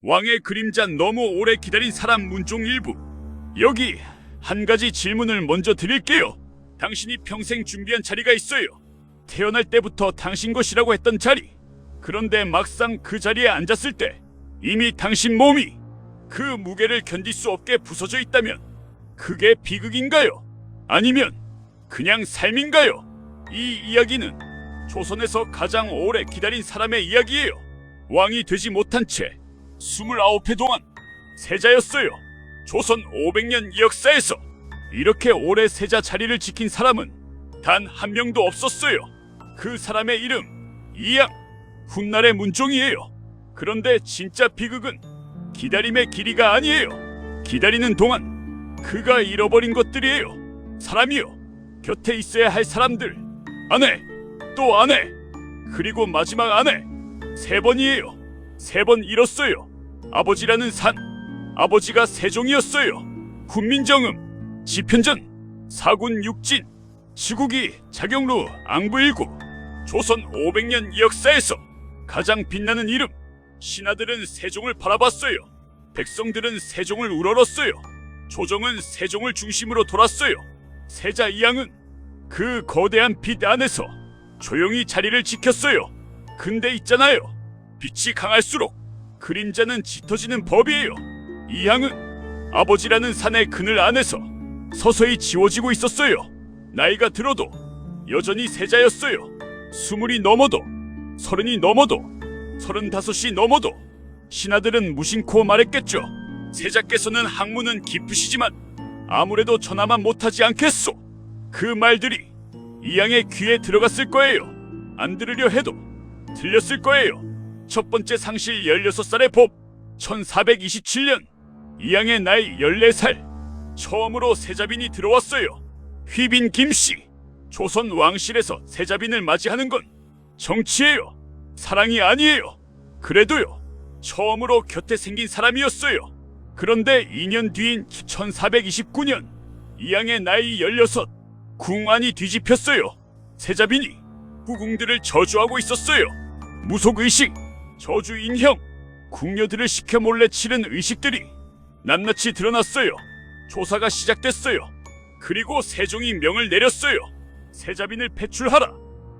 왕의 그림자 너무 오래 기다린 사람 문종 일부. 여기 한 가지 질문을 먼저 드릴게요. 당신이 평생 준비한 자리가 있어요. 태어날 때부터 당신 것이라고 했던 자리. 그런데 막상 그 자리에 앉았을 때 이미 당신 몸이 그 무게를 견딜 수 없게 부서져 있다면 그게 비극인가요? 아니면 그냥 삶인가요? 이 이야기는 조선에서 가장 오래 기다린 사람의 이야기예요. 왕이 되지 못한 채 29회 동안 세자였어요. 조선 500년 역사에서 이렇게 오래 세자 자리를 지킨 사람은 단 한 명도 없었어요. 그 사람의 이름 이양, 훗날의 문종이에요. 그런데 진짜 비극은 기다림의 길이가 아니에요. 기다리는 동안 그가 잃어버린 것들이에요. 사람이요, 곁에 있어야 할 사람들, 아내, 또 아내, 그리고 마지막 아내. 3번이에요. 3번 잃었어요. 아버지라는 산, 아버지가 세종이었어요. 훈민정음, 지편전, 사군 육진, 지국이 자경루, 앙부일구. 조선 500년 역사에서 가장 빛나는 이름. 신하들은 세종을 바라봤어요. 백성들은 세종을 우러렀어요. 조정은 세종을 중심으로 돌았어요. 세자 이양은 그 거대한 빛 안에서 조용히 자리를 지켰어요. 근데 있잖아요, 빛이 강할수록 그림자는 짙어지는 법이에요. 이양은 아버지라는 산의 그늘 안에서 서서히 지워지고 있었어요. 나이가 들어도 여전히 세자였어요. 20이 넘어도, 30이 넘어도, 35이 넘어도 신하들은 무심코 말했겠죠. 세자께서는 학문은 깊으시지만 아무래도 전화만 못하지 않겠소. 그 말들이 이양의 귀에 들어갔을 거예요. 안 들으려 해도 들렸을 거예요. 첫 번째 상실 16살의 법. 1427년 이양의 나이 14살. 처음으로 세자빈이 들어왔어요. 휘빈 김씨. 조선 왕실에서 세자빈을 맞이하는 건 정치예요, 사랑이 아니에요. 그래도요, 처음으로 곁에 생긴 사람이었어요. 그런데 2년 뒤인 1429년 이양의 나이 16. 궁안이 뒤집혔어요. 세자빈이 후궁들을 저주하고 있었어요. 무속의식, 저주인형, 궁녀들을 시켜 몰래 치른 의식들이 낱낱이 드러났어요. 조사가 시작됐어요. 그리고 세종이 명을 내렸어요. 세자빈을 배출하라.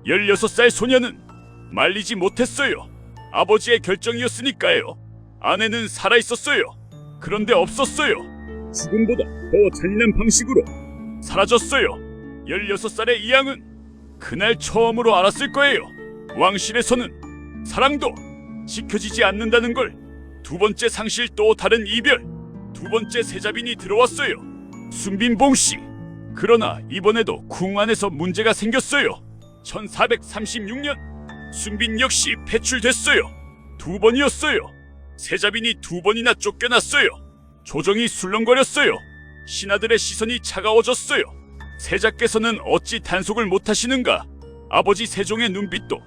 16살 소녀는 말리지 못했어요. 아버지의 결정이었으니까요. 아내는 살아있었어요. 그런데 없었어요. 죽음보다 더 잔인한 방식으로 사라졌어요. 16살의 이양은 그날 처음으로 알았을 거예요. 왕실에서는 사랑도 지켜지지 않는다는 걸. 두 번째 상실, 또 다른 이별. 두 번째 세자빈이 들어왔어요. 순빈봉씨. 그러나 이번에도 궁 안에서 문제가 생겼어요. 1436년 순빈 역시 배출됐어요. 2번이었어요. 세자빈이 2번이나 쫓겨났어요. 조정이 술렁거렸어요. 신하들의 시선이 차가워졌어요. 세자께서는 어찌 단속을 못하시는가. 아버지 세종의 눈빛도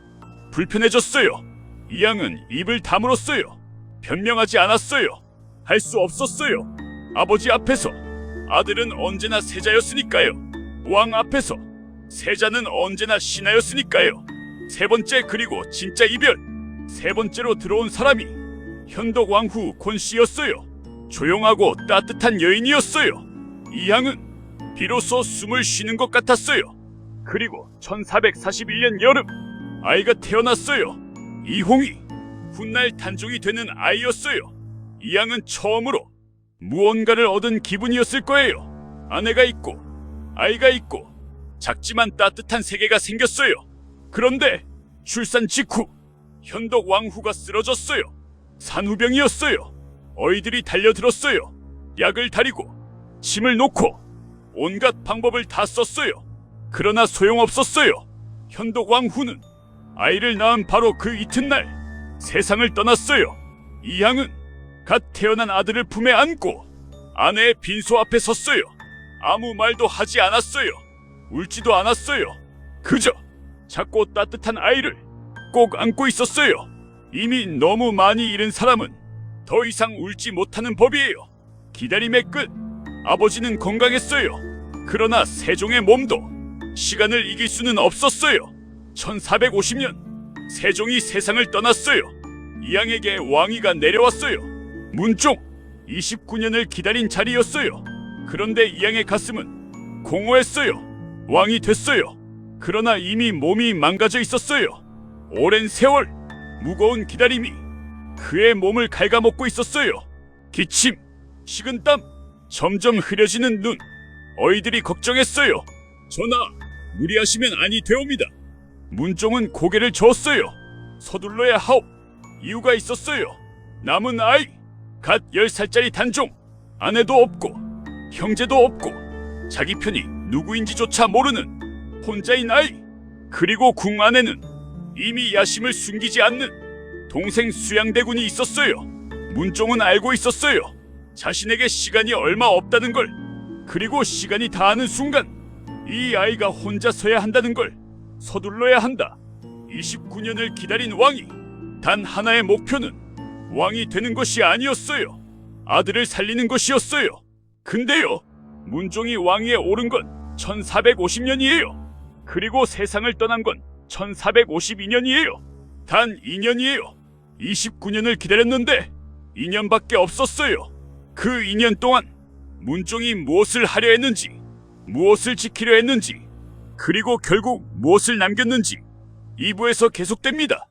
불편해졌어요. 이양은 입을 다물었어요. 변명하지 않았어요. 할 수 없었어요. 아버지 앞에서 아들은 언제나 세자였으니까요. 왕 앞에서 세자는 언제나 신하였으니까요. 세 번째, 그리고 진짜 이별. 세 번째로 들어온 사람이 현덕 왕후 권씨였어요. 조용하고 따뜻한 여인이었어요. 이양은 비로소 숨을 쉬는 것 같았어요. 그리고 1441년 여름 아이가 태어났어요. 이홍이 훗날 단종이 되는 아이였어요. 이양은 처음으로 무언가를 얻은 기분이었을 거예요. 아내가 있고 아이가 있고 작지만 따뜻한 세계가 생겼어요. 그런데 출산 직후 현덕 왕후가 쓰러졌어요. 산후병이었어요. 어이들이 달려들었어요. 약을 다리고 침을 놓고 온갖 방법을 다 썼어요. 그러나 소용없었어요. 현덕 왕후는 아이를 낳은 바로 그 이튿날 세상을 떠났어요. 이양은 갓 태어난 아들을 품에 안고 아내의 빈소 앞에 섰어요. 아무 말도 하지 않았어요. 울지도 않았어요. 그저 작고 따뜻한 아이를 꼭 안고 있었어요. 이미 너무 많이 잃은 사람은 더 이상 울지 못하는 법이에요. 기다림의 끝. 아버지는 건강했어요. 그러나 세종의 몸도 시간을 이길 수는 없었어요. 1450년 세종이 세상을 떠났어요. 이양에게 왕위가 내려왔어요. 문종 29년을 기다린 자리였어요. 그런데 이양의 가슴은 공허했어요. 왕이 됐어요. 그러나 이미 몸이 망가져 있었어요. 오랜 세월, 무거운 기다림이 그의 몸을 갉아먹고 있었어요. 기침, 식은땀, 점점 흐려지는 눈. 어이들이 걱정했어요. 전하, 무리하시면 아니 되옵니다. 문종은 고개를 저었어요. 서둘러야 하오. 이유가 있었어요. 남은 아이, 갓 10살짜리 단종. 아내도 없고 형제도 없고 자기 편이 누구인지조차 모르는 혼자인 아이. 그리고 궁 안에는 이미 야심을 숨기지 않는 동생 수양대군이 있었어요. 문종은 알고 있었어요. 자신에게 시간이 얼마 없다는 걸. 그리고 시간이 다하는 순간 이 아이가 혼자 서야 한다는 걸. 서둘러야 한다. 29년을 기다린 왕이 단 하나의 목표는 왕이 되는 것이 아니었어요. 아들을 살리는 것이었어요. 근데요, 문종이 왕위에 오른 건 1450년이에요. 그리고 세상을 떠난 건 1452년이에요. 단 2년이에요. 29년을 기다렸는데 2년밖에 없었어요. 그 2년 동안 문종이 무엇을 하려 했는지, 무엇을 지키려 했는지, 그리고 결국 무엇을 남겼는지 2부에서 계속됩니다.